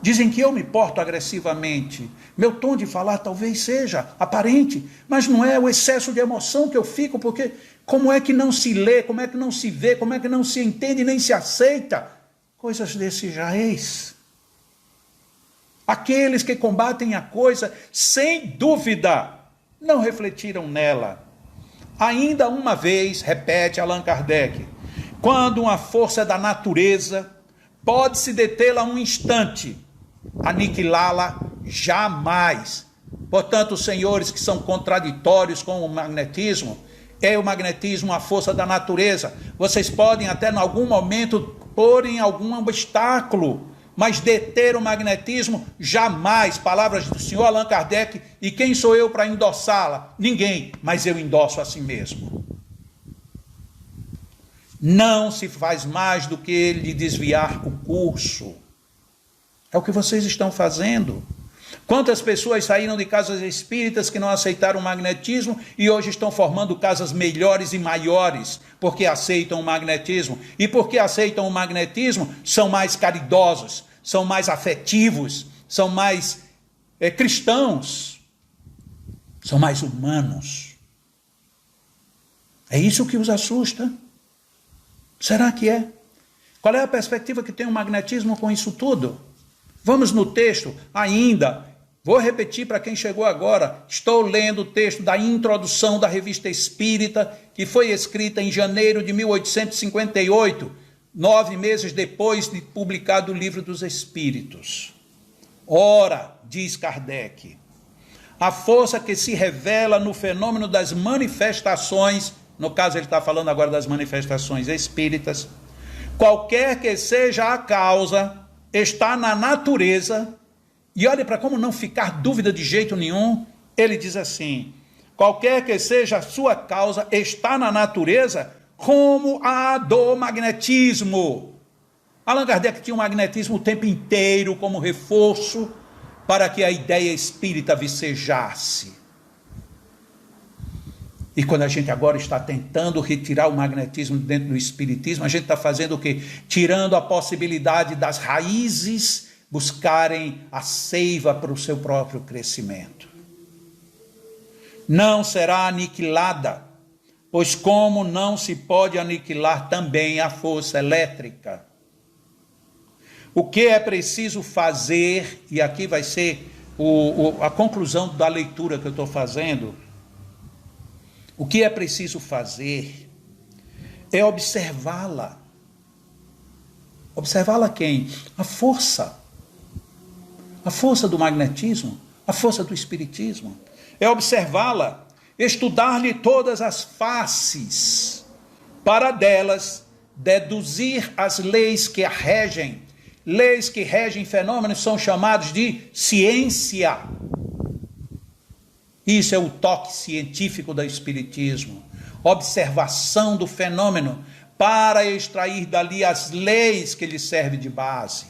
A: Dizem que eu me porto agressivamente. Meu tom de falar talvez seja aparente, mas não é o excesso de emoção que eu fico, porque como é que não se lê, como é que não se vê, como é que não se entende, nem se aceita? Coisas desse jaez. Aqueles que combatem a coisa, sem dúvida, não refletiram nela. Ainda uma vez, repete Allan Kardec, quando uma força da natureza pode-se detê-la um instante, aniquilá-la jamais. Portanto, senhores que são contraditórios com o magnetismo, é o magnetismo a força da natureza. Vocês podem até em algum momento pôr em algum obstáculo, mas deter o magnetismo jamais. Palavras do senhor Allan Kardec, e quem sou eu para endossá-la? Ninguém, mas eu endosso a si mesmo. Não se faz mais do que ele desviar o curso. É o que vocês estão fazendo. Quantas pessoas saíram de casas espíritas que não aceitaram o magnetismo e hoje estão formando casas melhores e maiores porque aceitam o magnetismo. E porque aceitam o magnetismo, são mais caridosos, são mais afetivos, são mais cristãos, são mais humanos. É isso que os assusta? Será que é? Qual é a perspectiva que tem o magnetismo com isso tudo? Vamos no texto ainda. Vou repetir para quem chegou agora. Estou lendo o texto da introdução da Revista Espírita, que foi escrita em janeiro de 1858, 9 meses depois de publicado o Livro dos Espíritos. Ora, diz Kardec, a força que se revela no fenômeno das manifestações, no caso ele está falando agora das manifestações espíritas, qualquer que seja a causa, está na natureza. E olhe para como não ficar dúvida de jeito nenhum. Ele diz assim: qualquer que seja a sua causa, está na natureza, como a do magnetismo. Allan Kardec tinha o magnetismo o tempo inteiro como reforço para que a ideia espírita vicejasse. E quando a gente agora está tentando retirar o magnetismo dentro do espiritismo, a gente está fazendo o quê? Tirando a possibilidade das raízes buscarem a seiva para o seu próprio crescimento. Não será aniquilada, pois como não se pode aniquilar também a força elétrica. O que é preciso fazer, e aqui vai ser a conclusão da leitura que eu estou fazendo, o que é preciso fazer é observá-la. Observá-la quem? A força do magnetismo, a força do espiritismo. É observá-la, estudar-lhe todas as faces, para delas deduzir as leis que a regem. Leis que regem fenômenos são chamados de ciência. Isso é o toque científico do espiritismo. Observação do fenômeno para extrair dali as leis que lhe servem de base.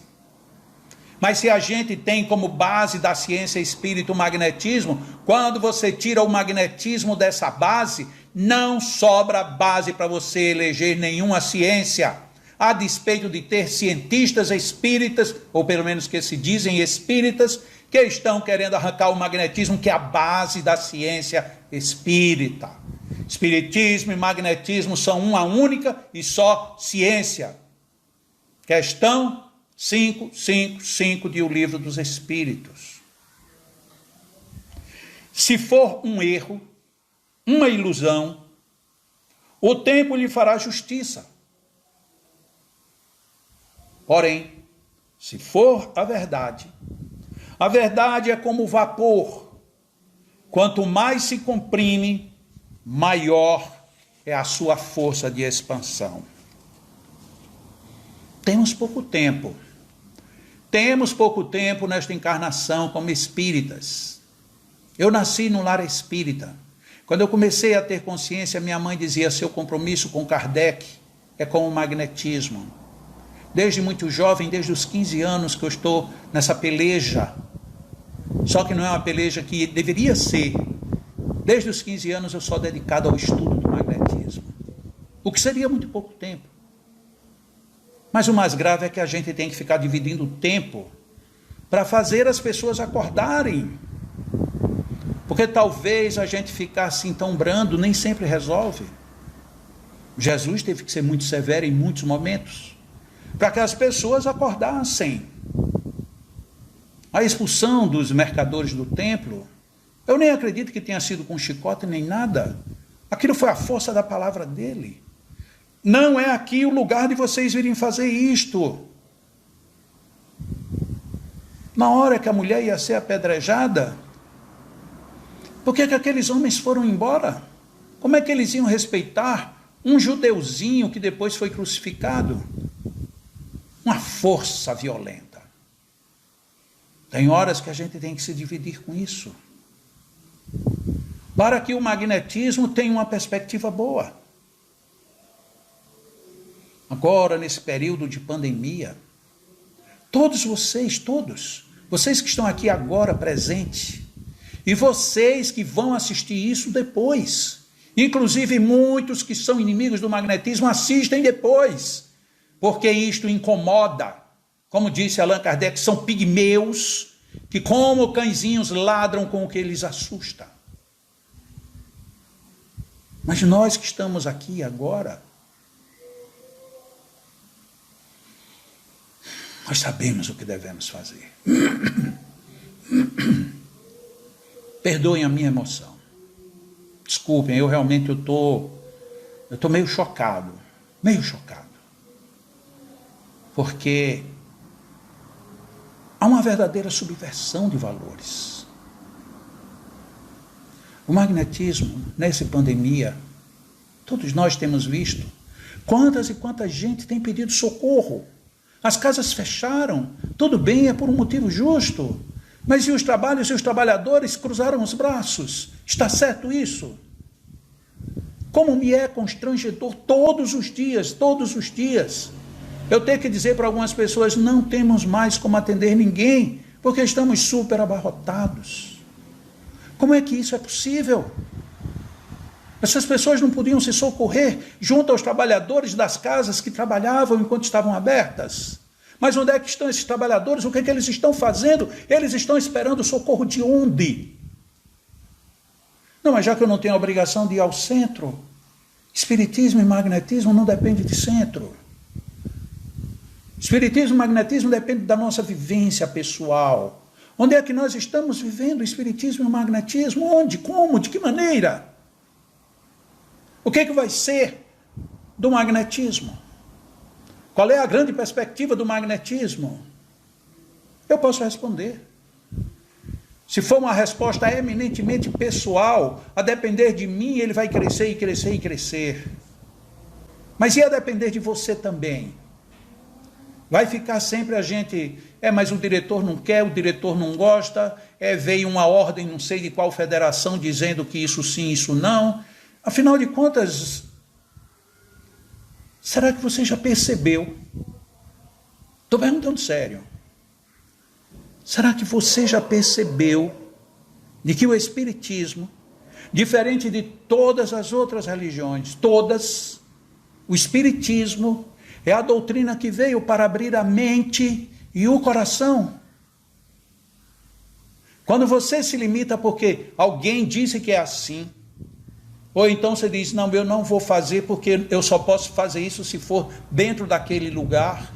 A: Mas se a gente tem como base da ciência espírita o magnetismo, quando você tira o magnetismo dessa base, não sobra base para você eleger nenhuma ciência, a despeito de ter cientistas espíritas, ou pelo menos que se dizem espíritas, que estão querendo arrancar o magnetismo, que é a base da ciência espírita. Espiritismo e magnetismo são uma única e só ciência. Questão 555 de O Livro dos Espíritos. Se for um erro, uma ilusão, o tempo lhe fará justiça. Porém, se for a verdade é como vapor. Quanto mais se comprime, maior é a sua força de expansão. Temos pouco tempo. Temos pouco tempo nesta encarnação como espíritas. Eu nasci num lar espírita. Quando eu comecei a ter consciência, minha mãe dizia: seu compromisso com Kardec é com o magnetismo. Desde muito jovem, desde os 15 anos que eu estou nessa peleja. Só que não é uma peleja que deveria ser. Desde os 15 anos eu sou dedicado ao estudo do magnetismo. O que seria muito pouco tempo. Mas o mais grave é que a gente tem que ficar dividindo o tempo para fazer as pessoas acordarem. Porque talvez a gente ficar assim tão brando nem sempre resolve. Jesus teve que ser muito severo em muitos momentos, para que as pessoas acordassem. A expulsão dos mercadores do templo, eu nem acredito que tenha sido com chicote nem nada. Aquilo foi a força da palavra dele. Não é aqui o lugar de vocês virem fazer isto. Na hora que a mulher ia ser apedrejada, por que aqueles homens foram embora? Como é que eles iam respeitar um judeuzinho que depois foi crucificado? Uma força violenta. Tem horas que a gente tem que se dividir com isso, para que o magnetismo tenha uma perspectiva boa. Agora, nesse período de pandemia, todos vocês que estão aqui agora presentes, e vocês que vão assistir isso depois, inclusive muitos que são inimigos do magnetismo assistem depois, porque isto incomoda. Como disse Allan Kardec, são pigmeus que, como cãezinhos, ladram com o que eles assusta. Mas nós que estamos aqui agora, nós sabemos o que devemos fazer. Perdoem a minha emoção. Desculpem, eu realmente estou meio chocado. Porque há uma verdadeira subversão de valores. O magnetismo, nessa pandemia, todos nós temos visto Quantas e quantas gente tem pedido socorro? As casas fecharam, tudo bem, é por um motivo justo. Mas e os trabalhos e os trabalhadores cruzaram os braços? Está certo isso? Como me é constrangedor todos os dias, eu tenho que dizer para algumas pessoas, não temos mais como atender ninguém, porque estamos super abarrotados. Como é que isso é possível? Essas pessoas não podiam se socorrer junto aos trabalhadores das casas que trabalhavam enquanto estavam abertas. Mas onde é que estão esses trabalhadores? O que é que eles estão fazendo? Eles estão esperando socorro de onde? Não, mas já que eu não tenho a obrigação de ir ao centro, espiritismo e magnetismo não dependem de centro. Espiritismo e magnetismo dependem da nossa vivência pessoal. Onde é que nós estamos vivendo o espiritismo e o magnetismo? Onde? Como? De que maneira? O que é que vai ser do magnetismo? Qual é a grande perspectiva do magnetismo? Eu posso responder. Se for uma resposta eminentemente pessoal, a depender de mim, ele vai crescer e crescer e crescer. Mas e a depender de você também? Vai ficar sempre a gente, mas o diretor não quer, o diretor não gosta, veio uma ordem, não sei de qual federação, dizendo que isso sim, isso não. Afinal de contas, será que você já percebeu? Estou perguntando sério. Será que você já percebeu de que o Espiritismo, diferente de todas as outras religiões, todas, o Espiritismo é a doutrina que veio para abrir a mente e o coração? Quando você se limita porque alguém disse que é assim, ou então você diz, não, eu não vou fazer porque eu só posso fazer isso se for dentro daquele lugar,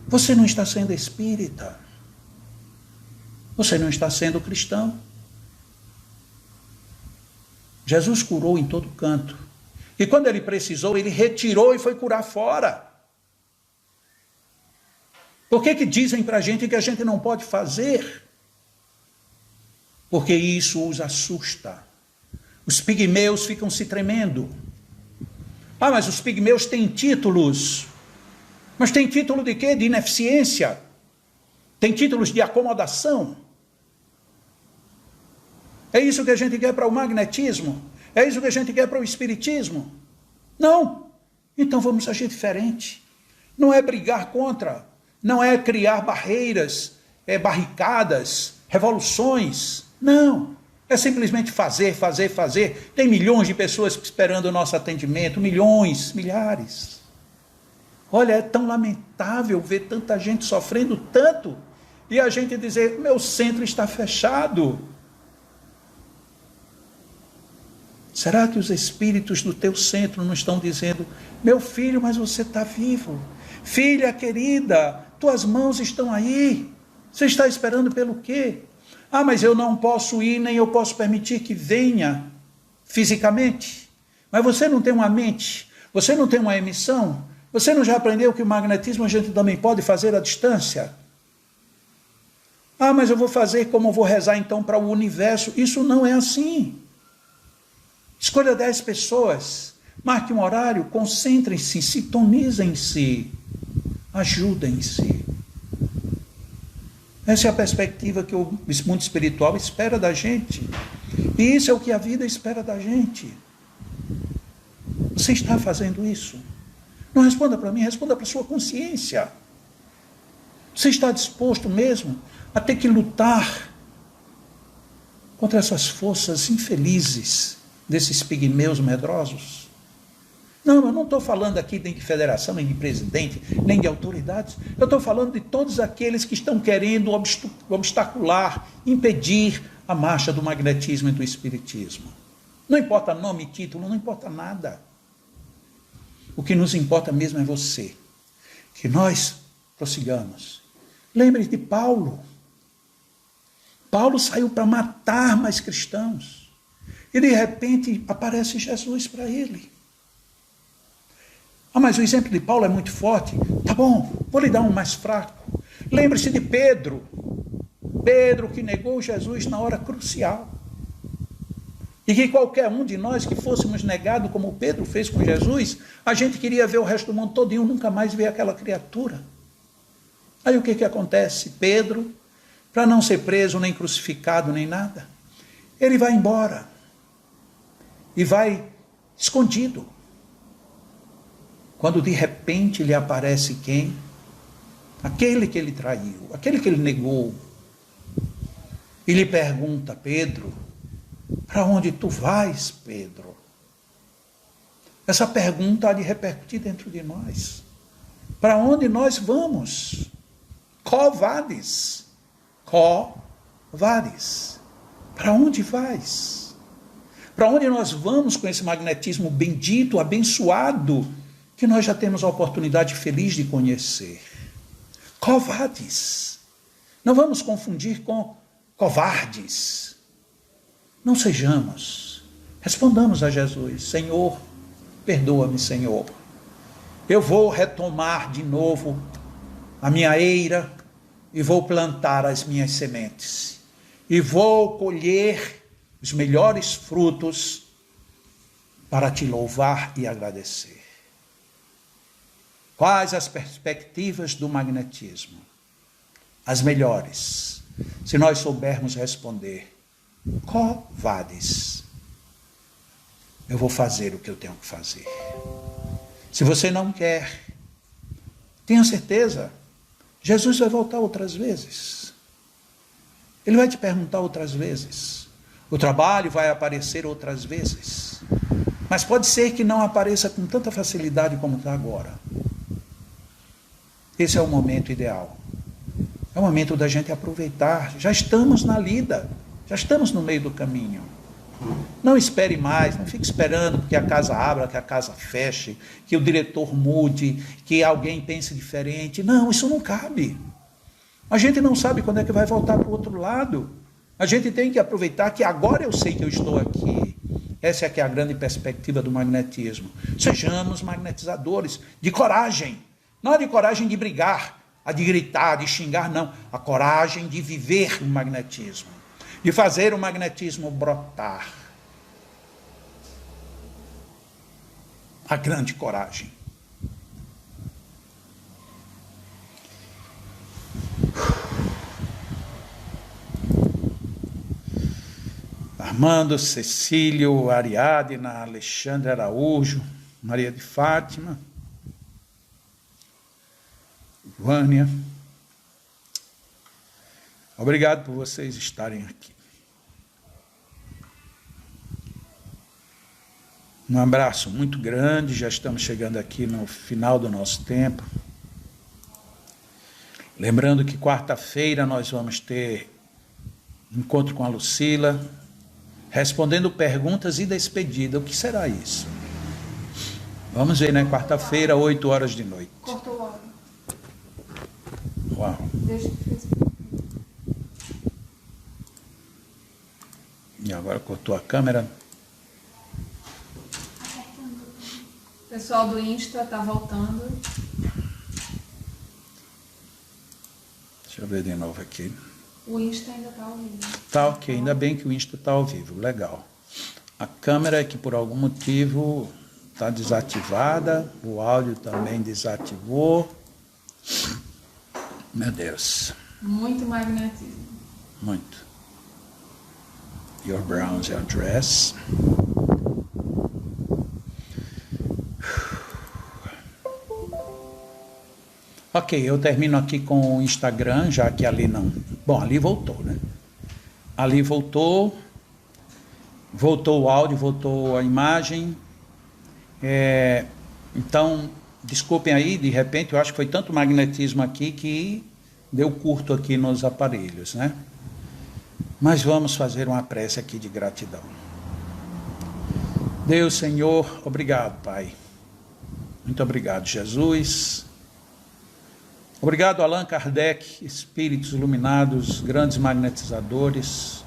A: você não está sendo espírita. Você não está sendo cristão. Jesus curou em todo canto. E quando ele precisou, ele retirou e foi curar fora. Por que dizem para a gente que a gente não pode fazer? Porque isso os assusta. Os pigmeus ficam se tremendo. Mas os pigmeus têm títulos. Mas tem título de quê? De ineficiência. Tem títulos de acomodação. É isso que a gente quer para o magnetismo? É isso que a gente quer para o espiritismo? Não. Então vamos agir diferente. Não é brigar contra, não é criar barreiras, barricadas, revoluções. Não. É simplesmente fazer. Tem milhões de pessoas esperando o nosso atendimento, milhões, milhares. Olha, é tão lamentável ver tanta gente sofrendo tanto e a gente dizer, meu centro está fechado. Será que os espíritos do teu centro não estão dizendo, meu filho, mas você está vivo? Filha querida, tuas mãos estão aí. Você está esperando pelo quê? Mas eu não posso ir, nem eu posso permitir que venha fisicamente. Mas você não tem uma mente, você não tem uma emissão, você não já aprendeu que o magnetismo a gente também pode fazer à distância? Mas eu vou fazer como eu vou rezar então para o universo. Isso não é assim. Escolha 10 pessoas, marque um horário, concentrem-se, sintonizem-se, ajudem-se. Essa é a perspectiva que o mundo espiritual espera da gente. E isso é o que a vida espera da gente. Você está fazendo isso? Não responda para mim, responda para a sua consciência. Você está disposto mesmo a ter que lutar contra essas forças infelizes desses pigmeus medrosos? Não, eu não estou falando aqui nem de federação, nem de presidente, nem de autoridades. Eu estou falando de todos aqueles que estão querendo obstacular, impedir a marcha do magnetismo e do espiritismo. Não importa nome, título, não importa nada. O que nos importa mesmo é você. Que nós prossigamos. Lembre-se de Paulo. Paulo saiu para matar mais cristãos. E de repente aparece Jesus para ele. Mas o exemplo de Paulo é muito forte. Tá bom, vou lhe dar um mais fraco. Lembre-se de Pedro. Pedro que negou Jesus na hora crucial. E que qualquer um de nós que fôssemos negado, como Pedro fez com Jesus, a gente queria ver o resto do mundo todinho, nunca mais ver aquela criatura. Aí o que acontece? Pedro, para não ser preso, nem crucificado, nem nada, ele vai embora. E vai escondido. Quando de repente lhe aparece quem? Aquele que ele traiu, aquele que ele negou. E lhe pergunta: Pedro, para onde tu vais, Pedro? Essa pergunta há de repercutir dentro de nós. Para onde nós vamos? Covardes. Covardes. Para onde vais? Para onde nós vamos com esse magnetismo bendito, abençoado, que nós já temos a oportunidade feliz de conhecer? Covardes. Não vamos confundir com covardes. Não sejamos. Respondamos a Jesus: Senhor, perdoa-me, Senhor. Eu vou retomar de novo a minha eira e vou plantar as minhas sementes. E vou colher os melhores frutos para te louvar e agradecer. Quais as perspectivas do magnetismo? As melhores, se nós soubermos responder: covardes. Eu vou fazer o que eu tenho que fazer. Se você não quer, tenha certeza, Jesus vai voltar outras vezes. Ele vai te perguntar outras vezes. O trabalho vai aparecer outras vezes. Mas pode ser que não apareça com tanta facilidade como está agora. Esse é o momento ideal. É o momento da gente aproveitar. Já estamos na lida. Já estamos no meio do caminho. Não espere mais, não fique esperando que a casa abra, que a casa feche, que o diretor mude, que alguém pense diferente. Não, isso não cabe. A gente não sabe quando é que vai voltar para o outro lado. A gente tem que aproveitar que agora eu sei que eu estou aqui. Essa é que é a grande perspectiva do magnetismo. Sejamos magnetizadores de coragem. Não é de coragem de brigar, a de gritar, de xingar, não. A coragem de viver o magnetismo. De fazer o magnetismo brotar. A grande coragem. Armando, Cecílio, Ariadna, Alexandre Araújo, Maria de Fátima, Vânia. Obrigado por vocês estarem aqui. Um abraço muito grande, já estamos chegando aqui no final do nosso tempo. Lembrando que quarta-feira nós vamos ter encontro com a Lucila, respondendo perguntas e despedida. O que será isso? Vamos ver, né? Quarta-feira, 8 horas de noite.
B: Cortou o áudio.
A: Uau.
B: Deixa que fez.
A: E agora cortou a câmera.
B: O pessoal do Insta tá voltando.
A: Deixa eu ver de novo aqui.
B: O Insta ainda tá ao vivo.
A: Tá ok, ainda bem que o Insta está ao vivo, legal. A câmera é que por algum motivo está desativada, o áudio também desativou. Meu Deus.
B: Muito magnetismo.
A: Muito. Your Browns Your Dress. Ok, eu termino aqui com o Instagram, já que ali não... Bom, ali voltou, né? Ali voltou o áudio, voltou a imagem. Então, desculpem aí, de repente, eu acho que foi tanto magnetismo aqui que deu curto aqui nos aparelhos, né? Mas vamos fazer uma prece aqui de gratidão. Deus, Senhor, obrigado, Pai. Muito obrigado, Jesus. Obrigado, Allan Kardec, espíritos iluminados, grandes magnetizadores.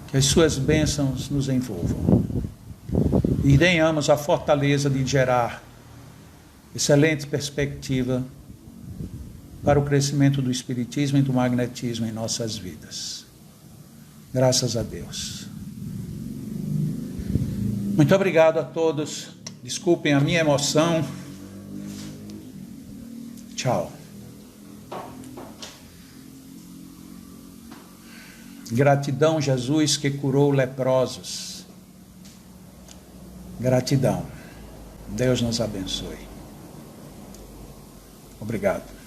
A: Que as suas bênçãos nos envolvam. E tenhamos a fortaleza de gerar excelente perspectiva para o crescimento do espiritismo e do magnetismo em nossas vidas. Graças a Deus. Muito obrigado a todos. Desculpem a minha emoção. Tchau. Gratidão, Jesus, que curou leprosos. Gratidão. Deus nos abençoe. Obrigado.